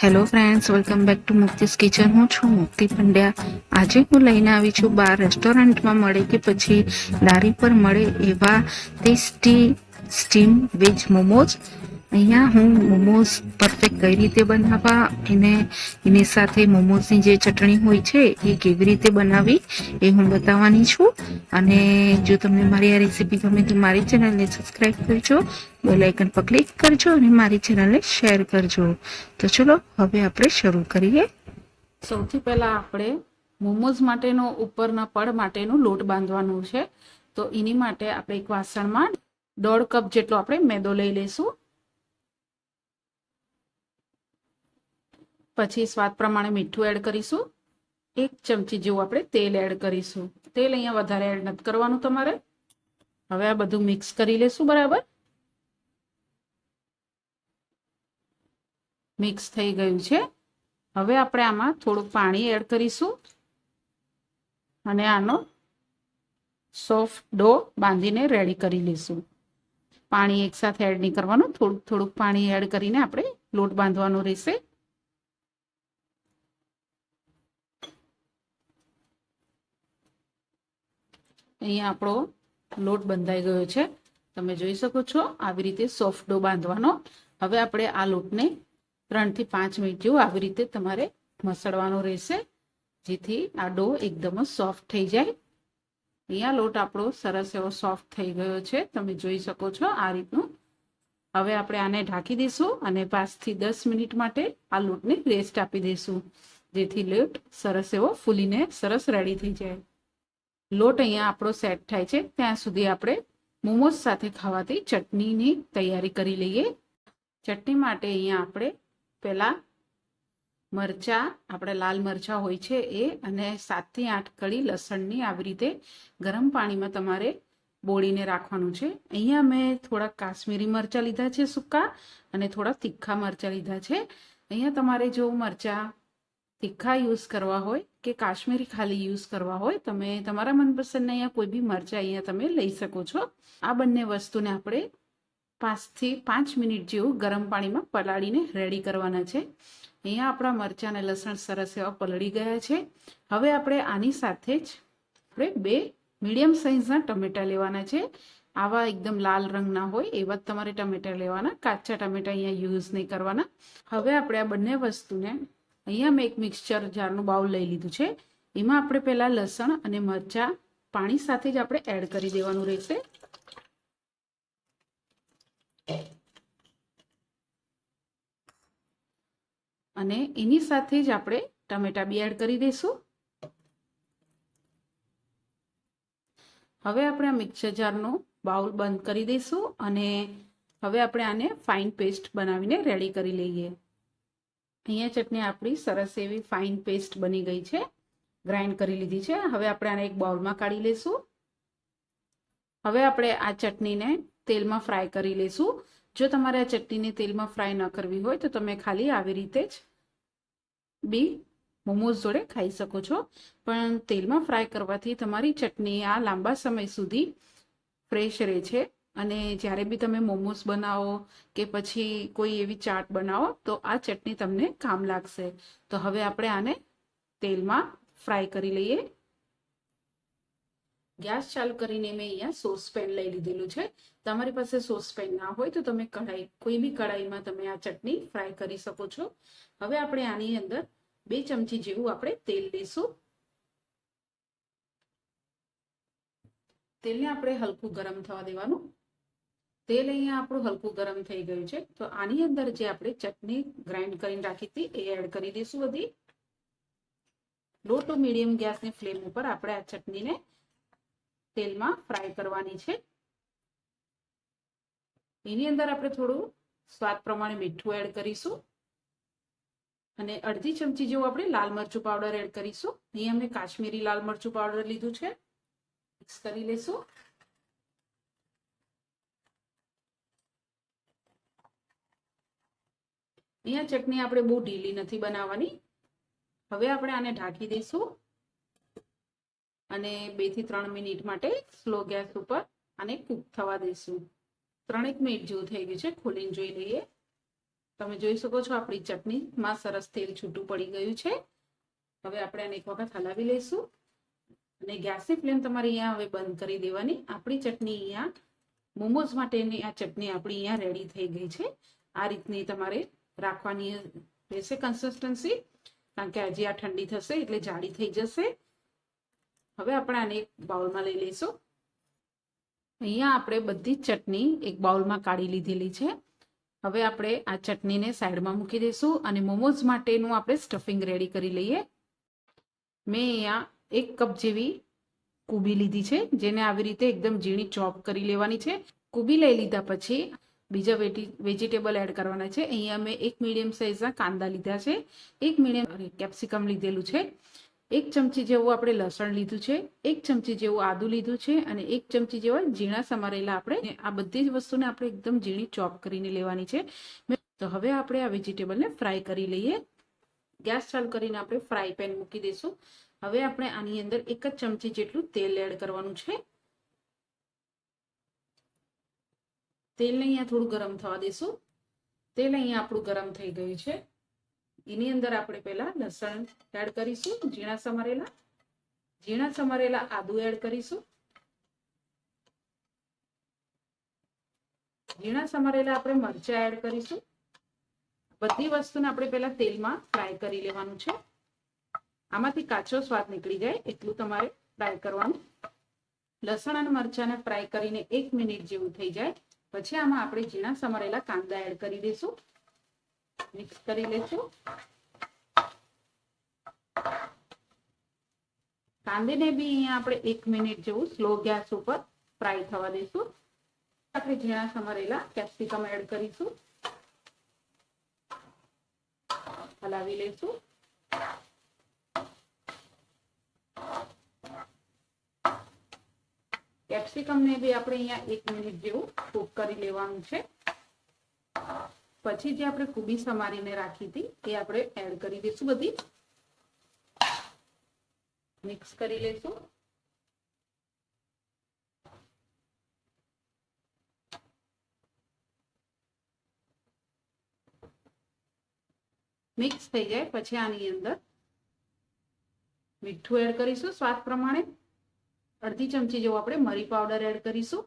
Hello friends, welcome back to મુક્તિસ kitchen. હું છું મુક્તિ પંડ્યા. આજે હું લઈને આવી છું બહાર રેસ્ટોરન્ટમાં મળે કે પછી લારી પર મળે એવા ટેસ્ટી સ્ટીમ વેજ મોમોઝ. અહીંયા હું મોમોઝ પરફેક્ટ કઈ રીતે બનાવવા એની સાથે મોમોઝની જે ચટણી હોય છે એ કેવી રીતે બનાવી એ હું બતાવવાની છું. અને જો તમને મારી આ રેસીપી ગમે તો મારી ચેનલને સબસ્ક્રાઈબ કરજો, બેલ આઇકન પર ક્લિક કરજો અને મારી ચેનલને શેર કરજો. તો ચલો હવે આપણે શરૂ કરીએ. સૌથી પહેલા આપણે મોમોઝ માટેનો ઉપરના પડ માટેનો લોટ બાંધવાનો છે. તો એની માટે આપણે એક વાસણમાં 1.5 કપ જેટલો આપણે મેદો લઈ લઈશું. પછી સ્વાદ પ્રમાણે મીઠું એડ કરીશું. 1 ચમચી જેવું આપણે તેલ એડ કરીશું. તેલ અહીંયા વધારે એડ નથી કરવાનું તમારે. હવે આ બધું મિક્સ કરી લેશું. બરાબર મિક્સ થઈ ગયું છે. હવે આપણે આમાં થોડું પાણી એડ કરીશું અને આનો સોફ્ટ ડો બાંધીને રેડી કરી લઈશું. પાણી એકસાથે એડ નહીં કરવાનું, થોડુંક પાણી એડ કરીને આપણે લોટ બાંધવાનો રહેશે. અહીંયા આપણો લોટ બંધાઈ ગયો છે, તમે જોઈ શકો છો. આવી રીતે સોફ્ટ ડો બાંધવાનો. હવે આપણે આ લોટને 3 થી 5 મિનિટ જેવું આવી રીતે તમારે મસળવાનો રહેશે, જેથી આ ડો એકદમ જ સોફ્ટ થઈ જાય. અહીંયા લોટ આપણો સરસ એવો સોફ્ટ થઈ ગયો છે, તમે જોઈ શકો છો આ રીતનું. હવે આપણે આને ઢાંકી દઈશું અને 5 થી 10 મિનિટ માટે આ લોટને રેસ્ટ આપી દઈશું, જેથી લોટ સરસ એવો ફૂલીને સરસ રેડી થઈ જાય. લોટ અહીંયા આપણો સેટ થાય છે ત્યાં સુધી આપણે મોમોઝ સાથે ખાવાતી ચટણીની તૈયારી કરી લઈએ. ચટણી માટે અહીંયા આપણે પહેલાં મરચાં, આપણે લાલ મરચાં હોય છે એ, અને 7 થી 8 કળી લસણની આવી રીતે ગરમ પાણીમાં તમારે બોળીને રાખવાનું છે. અહીંયા મેં થોડા કાશ્મીરી મરચાં લીધા છે સૂકા, અને થોડા તીખા મરચાં લીધા છે. અહીંયા તમારે જો મરચાં તીખા યુઝ કરવા હોય કે કાશ્મીરી ખાલી યુઝ કરવા હોય, તમે તમારા મનપસંદના અહીંયા કોઈ બી મરચાં અહીંયા તમે લઈ શકો છો. આ બંને વસ્તુને આપણે 5 થી 5 મિનિટ જેવું ગરમ પાણીમાં પલાળીને રેડી કરવાના છે. અહીંયા આપણા મરચાં અને લસણ સરસ એવા પલળી ગયા છે. હવે આપણે આની સાથે જ આપણે 2 મીડિયમ સાઇઝના ટમેટાં લેવાના છે. આવા એકદમ લાલ રંગના હોય એવા જ તમારે ટમેટાં લેવાના, કાચા ટમેટાં અહીંયા યુઝ નહીં કરવાના. હવે આપણે આ બંને વસ્તુને, અહીંયા મેં એક મિક્સચર જારનું બાઉલ લઈ લીધું છે. એમાં આપણે પહેલાં લસણ અને મરચાં પાણી સાથે જ આપણે એડ કરી દેવાનું રહેશે. અને એની સાથે જ આપણે ટમેટા બી એડ કરી દઈશું. હવે આપણે આ મિક્સર જારનો બાઉલ બંધ કરી દઈશું અને હવે આપણે આને ફાઇન પેસ્ટ બનાવીને રેડી કરી લઈએ. અહીંયા ચટણી આપણી સરસ એવી ફાઇન પેસ્ટ બની ગઈ છે, ગ્રાઇન્ડ કરી લીધી છે. હવે આપણે આને એક બાઉલમાં કાઢી લઈશું. હવે આપણે આ ચટણીને તેલમાં ફ્રાય કરી લઈશું. જો તમારે આ ચટણીને તેલમાં ફ્રાય ન કરવી હોય તો તમે ખાલી આવી રીતે જ બી મોમોઝ જોડે ખાઈ શકો છો, પણ તેલમાં ફ્રાય કરવાથી તમારી ચટણી આ લાંબા સમય સુધી ફ્રેશ રહે છે. અને જ્યારે બી તમે મોમોઝ બનાવો કે પછી કોઈ એવી ચાટ બનાવો તો આ ચટણી તમને કામ લાગશે. તો હવે આપણે આને તેલમાં ફ્રાય કરી લઈએ. ગેસ ચાલુ કરીને મેં અહીંયા સોસપેન લઈ લીધેલું છે. તમારી પાસે સોસપેન ના હોય તો તમે કોઈ બી કઢાઈમાં તમે આ ચટણી ફ્રાય કરી શકો છો. હવે આપણે આની અંદર 2 ચમચી જેવું આપણે તેલ લઈશું. તેલને આપણે હલકું ગરમ થવા દેવાનું. તેલ અહીંયા આપણું હલકું ગરમ થઈ ગયું છે, તો આની અંદર જે આપણે ચટણી ગ્રાઇન્ડ કરીને રાખી હતી એ એડ કરી દઈશું બધી. લો ટુ મીડિયમ ગેસની ફ્લેમ ઉપર આપણે આ ચટણીને તેલમાં ફ્રાય કરવાની છે. એની અંદર આપણે થોડું સ્વાદ પ્રમાણે મીઠું એડ કરીશું અને 1/2 ચમચી જેવું આપણે લાલ મરચું પાવડર એડ કરીશું. અહીંયા મેં કાશ્મીરી લાલ મરચું પાવડર લીધું છે. મિક્સ કરી લઈશું. અહીંયા ચટણી આપણે બહુ ઢીલી નથી બનાવવાની. હવે આપણે આને ઢાંકી દઈશું અને 2 થી 3 મિનિટ માટે સ્લો ગેસ ઉપર આને કૂક થવા દઈશું. 3 મિનિટ જેવું થઈ ગયું છે, ખોલીને જોઈ લઈએ. તમે જોઈ શકો છો આપણી ચટણીમાં સરસ તેલ છૂટું પડી ગયું છે. હવે આપણે આને એક વખત હલાવી લઈશું અને ગેસની ફ્લેમ તમારે અહીંયા હવે બંધ કરી દેવાની. આપણી ચટણી અહીંયા મોમોઝ માટેની આ ચટણી આપણી અહીંયા રેડી થઈ ગઈ છે. આ રીતની તમારે રાખવાની રહેશે કન્સિસ્ટન્સી, કારણ કે હજી આ ઠંડી થશે એટલે જાડી થઈ જશે. હવે આપણે આને એક બાઉલમાં લઈ લઈશું. અહીંયા આપણે બધી જ ચટણી એક બાઉલમાં કાઢી લીધેલી છે. હવે આપણે આ ચટણીને સાઈડમાં મૂકી દઈશું અને મોમોઝ માટેનું આપણે સ્ટફિંગ રેડી કરી લઈએ. મેં અહીંયા 1 કપ જેવી કુબી લીધી છે, જેને આવી રીતે એકદમ ઝીણી ચોપ કરી લેવાની છે. કુબી લઈ લીધા પછી બીજા વેજીટેબલ એડ કરવાના છે. અહીંયા મેં 1 મીડિયમ સાઇઝના કાંદા લીધા છે, 1 મીડિયમ કેપ્સિકમ લીધેલું છે, 1 ચમચી જેવું આપણે લસણ લીધું છે, 1 ચમચી જેવું આદુ લીધું છે અને 1 ચમચી જેવા ઝીણા સમારેલા આપણે આ બધી જ વસ્તુને આપણે એકદમ ઝીણી ચોપ કરીને લેવાની છે. તો હવે આપણે આ વેજીટેબલને ફ્રાય કરી લઈએ. ગેસ ચાલુ કરીને આપણે ફ્રાય પેન મૂકી દઈશું. હવે આપણે આની અંદર 1 જ ચમચી જેટલું તેલ એડ કરવાનું છે. તેલને અહીંયા થોડું ગરમ થવા દઈશું. તેલ અહીંયા આપણું ગરમ થઈ ગયું છે. એની અંદર આપણે પહેલા લસણ એડ કરીશું, ઝીણા સમારેલા આદુ એડ કરીશું, ઝીણા સમારેલા આપણે મરચાં એડ કરીશું. બધી વસ્તુને આપણે પહેલા તેલમાં ફ્રાય કરી લેવાનું છે. આમાંથી કાચો સ્વાદ નીકળી જાય એટલું તમારે ફ્રાય કરવાનું. લસણ અને મરચાંને ફ્રાય કરીને 1 મિનિટ જેવું થઈ જાય પછી આમાં આપણે ઝીણા સમારેલા કાંદા એડ કરી દઈશું. મિક્સ કરી લઈશું. કાંદીને બી અહીંયા આપણે 1 મિનિટ જેવું સ્લો ગેસ ઉપર ફ્રાય થવા દઈશું. આપણે ઝીણા સમારેલા કેપ્સિકમ એડ કરીશું, હલાવી લઈશું. કેપ્સિકમને બી આપણે અહીંયા 1 મિનિટ જેવું કૂક કરી લેવાનું છે. પછી જે આપણે કુબી સમારીને રાખી હતી એ આપણે એડ કરી દઈશું. બધી મિક્સ કરી લઈશું. મિક્સ થઈ જાય પછી આની અંદર મીઠું એડ કરીશું સ્વાદ પ્રમાણે. અડધી ચમચી જેવું આપણે મરી પાવડર એડ કરીશું.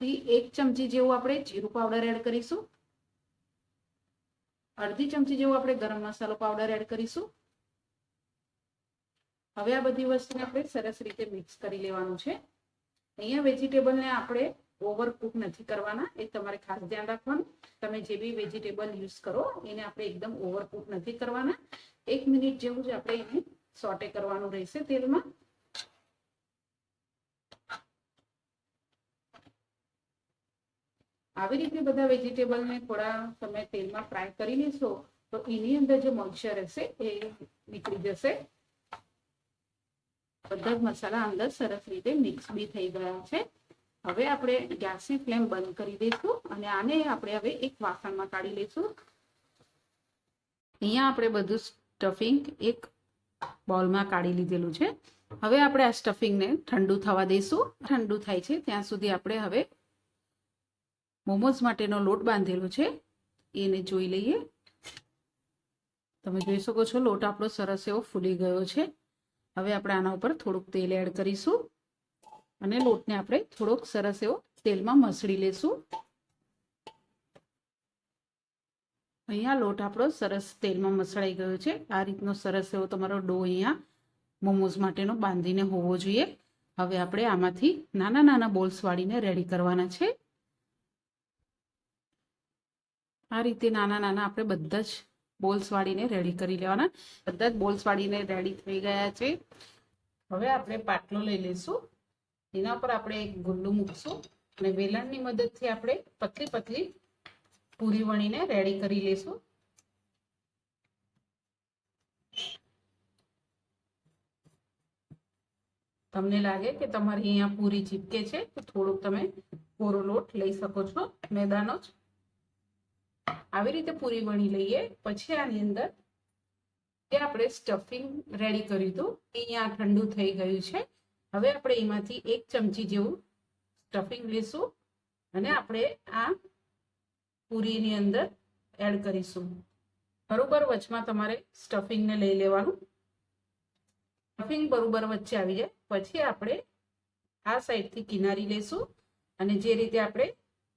1 ચમચી જેવું આપણે જીરું પાવડર એડ કરીશું. અડધી ચમચી જેવું આપણે ગરમ મસાલો પાવડર એડ કરીશું. હવે આ બધી વસ્તુને આપણે સરસ રીતે મિક્સ કરી લેવાનું છે. અહીંયા વેજીટેબલને આપણે ઓવરકુક નથી કરવાના, એ તમારે ખાસ ધ્યાન રાખવાનું. તમે જે બી વેજીટેબલ યુઝ કરો એને આપણે એકદમ ઓવરકુક નથી કરવાના. 1 મિનિટ જેવું જ આપણે એને સોટે કરવાનું રહેશે તેલમાં. આવી રીતે બધા વેજીટેબલને થોડા સમય તેલમાં ફ્રાય કરી લેશો તો એની અંદર જે મોઇશ્ચર હશે એ નીકળી જશે. બધા જ મસાલા અંદર સરસ રીતે મિક્સ બી થઈ ગયા છે. હવે આપણે ગેસની ફ્લેમ બંધ કરી દઈશું અને આને આપણે હવે એક વાસણમાં કાઢી લઈશું. અહીંયા આપણે બધું સ્ટફિંગ એક બોલમાં કાઢી લીધેલું છે. હવે આપણે આ સ્ટફિંગને ઠંડુ થવા દઈશું. ઠંડુ થાય છે ત્યાં સુધી આપણે હવે મોમોઝ માટેનો લોટ બાંધેલો છે એને જોઈ લઈએ. તમે જોઈ શકો છો લોટ આપણો સરસ એવો ફૂલી ગયો છે. હવે આપણે આના ઉપર થોડુંક તેલ એડ કરીશું અને લોટને આપણે થોડોક સરસ એવો તેલમાં મસળી લેશું. અહીંયા લોટ આપણો સરસ તેલમાં મસળાઈ ગયો છે. આ રીતનો સરસ એવો તમારો ડો અહીંયા મોમોઝ માટેનો બાંધીને હોવો જોઈએ. હવે આપણે આમાંથી નાના નાના બોલ્સ વાળીને રેડી કરવાના છે. આ રીતે નાના નાના આપણે બધા જ બોલ્સ વાળીને રેડી કરી લેવાના. બધા જ બોલ્સ વાળીને રેડી થઈ ગયા છે. હવે આપણે પાટલો લઈ લઈશું. એના પર આપણે એક ગુલ્લું મૂકશું અને વેલણની મદદથી આપણે પતલી પતલી પૂરી વણીને રેડી કરી લઈશું. તમને લાગે કે તમારી અહીંયા પૂરી ચીપકે છે તો થોડુંક તમે કોરો લોટ લઈ શકો છો, મેદાનો જ. આવી રીતે પૂરી વણી લઈએ. પછી આની અંદર જે આપણે સ્ટફિંગ રેડી કર્યું હતું અહીંયા ઠંડુ થઈ ગયું છે. હવે આપણે એમાંથી 1 ચમચી જેવું સ્ટફિંગ લેશું અને આપણે આ પૂરીની અંદર એડ કરીશું. બરોબર વચમાં તમારે સ્ટફિંગને લઈ લેવાનું. સ્ટફિંગ બરોબર વચ્ચે આવી જાય પછી આપણે આ સાઈડથી કિનારી લેશું અને જે રીતે આપણે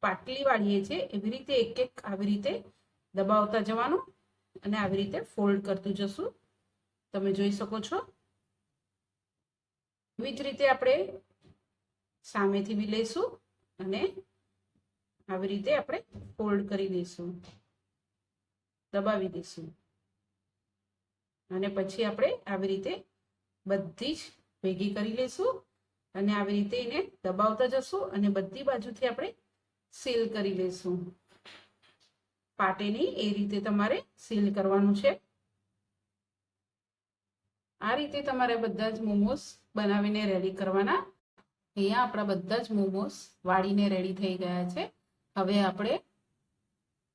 પાટલી વાળીએ છીએ એવી રીતે એક એક આવી રીતે દબાવતા જવાનું અને આવી રીતે ફોલ્ડ કરતું જશું. તમે જોઈ શકો છો. એવી જ રીતે આપણે સામેથી બી લઈશું અને આવી રીતે આપણે ફોલ્ડ કરી દઈશું, દબાવી દઈશું અને પછી આપણે આવી રીતે બધી જ ભેગી કરી લઈશું અને આવી રીતે એને દબાવતા જશું અને બધી બાજુથી આપણે સીલ કરી લઈશું. પાટે નહીં એ રીતે તમારે સીલ કરવાનું છે. આ રીતે તમારે બધા જ મોમોસ બનાવીને રેડી કરવાના. અહીંયા આપણા બધા જ મોમોસ વાળીને રેડી થઈ ગયા છે. હવે આપણે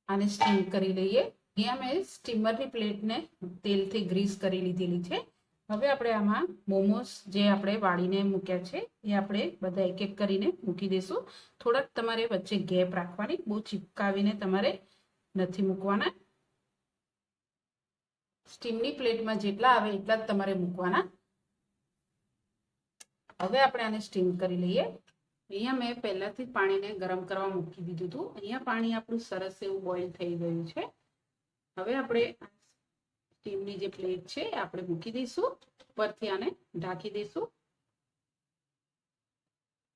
આને સ્ટીમ કરી લઈએ. અહીંયા મેં સ્ટીમરની પ્લેટને તેલથી ગ્રીસ કરી લીધેલી છે. હવે આપણે આમાં મોમોસ જે આપણે વાળીને મૂક્યા છે એ આપણે બધા એક એક કરીને મૂકી દઈશું. થોડાક તમારે વચ્ચે ગેપ રાખવાની, બહુ ચીપકાવીને તમારે નથી મૂકવાના. સ્ટીમની પ્લેટમાં જેટલા આવે એટલા જ તમારે મૂકવાના. હવે આપણે આને સ્ટીમ કરી લઈએ. અહીંયા મેં પહેલાથી જ પાણીને ગરમ કરવા મૂકી દીધું હતું. અહીંયા પાણી આપણું સરસ એવું બોઇલ થઈ ગયું છે. હવે આપણે સ્ટીમની જે પ્લેટ છે આપણે મૂકી દઈશું. ઉપરથી આને ઢાંકી દઈશું.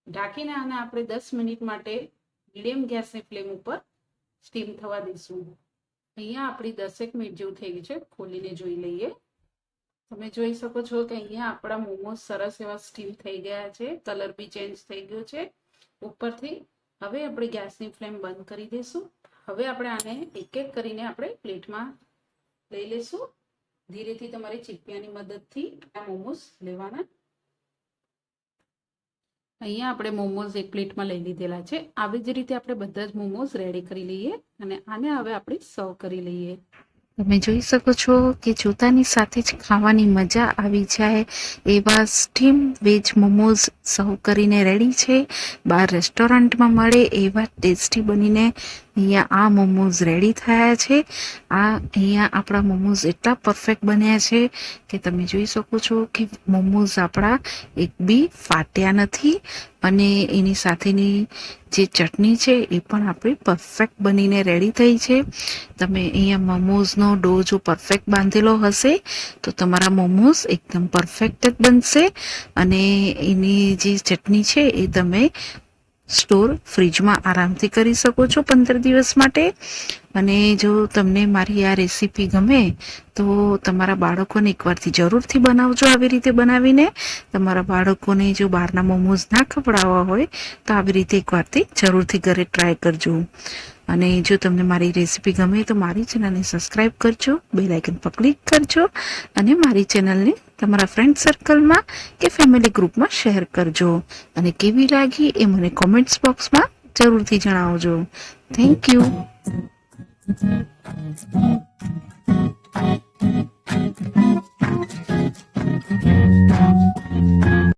ઢાંકીને આને આપણે 10 મિનિટ માટે મીડિયમ ગેસની ફ્લેમ ઉપર સ્ટીમ થવા દઈશું. અહીંયા આપણી 10 મિનિટ જેવું થઈ ગયું છે. ખોલીને જોઈ લઈએ. તમે જોઈ શકો છો કે અહીંયા આપણા મોમોસ સરસ એવા સ્ટીમ થઈ ગયા છે. કલર બી ચેન્જ થઈ ગયો છે ઉપરથી. હવે આપણે ગેસની ફ્લેમ બંધ કરી દઈશું. હવે આપણે આને એક એક કરીને આપણે પ્લેટમાં લઈ લઈશું. ધીરેથી તમારે ચીપિયાની મદદથી આ મોમોસ લેવાના. અહીંયા આપણે મોમોસ એક પ્લેટમાં લઈ લીધેલા છે. આવી જ રીતે આપણે બધા જ મોમોસ રેડી કરી લઈએ અને આને હવે આપણે સર્વ કરી લઈએ. તમે જોઈ શકો છો કે જોતાની સાથે જ ખાવાની મજા આવી જાય એવા સ્ટીમ વેજ મોમોઝ સર્વ કરીને રેડી છે. બહાર રેસ્ટોરન્ટમાં મળે એવા ટેસ્ટી બનીને અહીંયા આ મોમોઝ રેડી થયા છે. અહીંયા આપણા મોમોઝ એટલા પરફેક્ટ બન્યા છે કે તમે જોઈ શકો છો કે મોમોઝ આપણા એક બી ફાટ્યા નથી અને એની સાથેની જે ચટણી છે એ પણ આપણી પરફેક્ટ બનીને રેડી થઈ છે. તમે અહીંયા મોમોઝનો ડો જો પરફેક્ટ બાંધેલો હશે તો તમારા મોમોઝ એકદમ પરફેક્ટ જ બનશે અને એની જે ચટણી છે એ તમે સ્ટોર ફ્રીજમાં આરામથી કરી શકો છો 15 દિવસ માટે. અને જો તમને મારી આ રેસીપી ગમે તો તમારા બાળકોને એકવારથી જરૂરથી બનાવજો. આવી રીતે બનાવીને તમારા બાળકોને જો બહારના મોમોઝ ના ખવડાવવા હોય તો આવી રીતે એકવારથી જરૂરથી ઘરે ટ્રાય કરજો. અને જો તમને મારી રેસીપી ગમે તો મારી ચેનલને સબસ્ક્રાઈબ કરજો, બેલ આઇકન પર ક્લિક કરજો અને મારી ચેનલને તમારા ફ્રેન્ડ સર્કલમાં કે ફેમિલી ગ્રુપમાં શેર કરજો. અને કેવી લાગી એ મને કોમેન્ટ્સ બોક્સમાં જરૂરથી જણાવજો. Thank you.